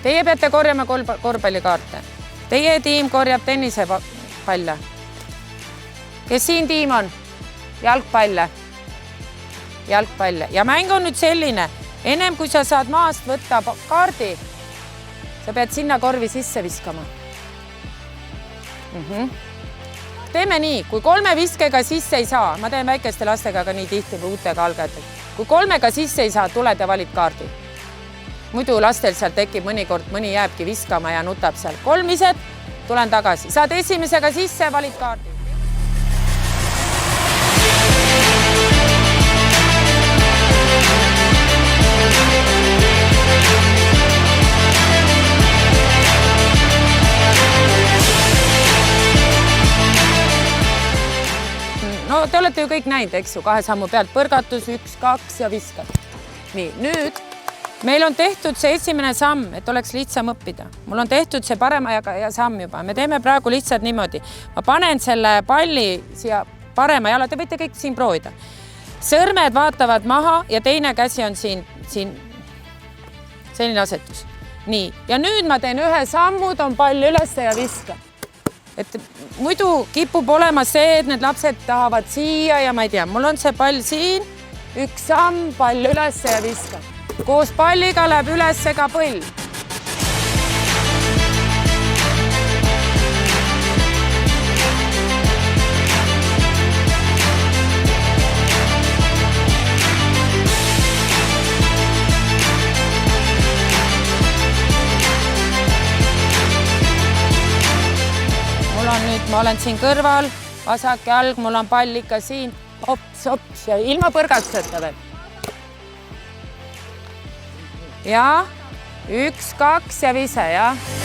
Teie peate korjama korvpallikaarte. Teie tiim korjab tennisepalle. Kes siin tiim on? Jalgpalle. Jalgpalle. Ja mäng on nüüd selline. Ennem kui sa saad maast võtta kaardi, sa pead sinna korvi sisse viskama. Teeme nii, kui 3 viskega sisse ei saa, ma teen väikeste lastega ka nii tihti või uutega algajatel. Kui 3-ga sisse ei saa, tuled ja valid kaardi. Muidu lastel seal tekib mõnikord, mõni jääbki viskama ja nutab seal. 3 viset, tulen tagasi. Saad esimesega sisse, valid kaardi. No te olete ju kõik näinud, eks ju, 2 sammu pealt põrgatus, 1, 2 ja viskad. Nii, nüüd meil on tehtud see esimene samm, et oleks lihtsam õppida. Mul on tehtud see parema ja samm juba. Me teeme praegu lihtsalt niimoodi. Ma panen selle palli siia parema jala, te võite kõik siin proovida. Sõrmed vaatavad maha ja teine käsi on siin selline asetus. Nii, ja nüüd ma teen ühe sammu, toon palli üles ja viskan. Et muidu kipub olema see, et need lapsed tahavad siia ja ma ei tea, mul on see pall siin, 1 samm, pall üles ja viskan. Koos palliga läheb üles ka põll. Nüüd ma olen siin kõrval, vasak jalg, mul on pall ikka siin, hops, hops ja ilma põrgatuseta veel. Ja 1, 2 ja vise, jah.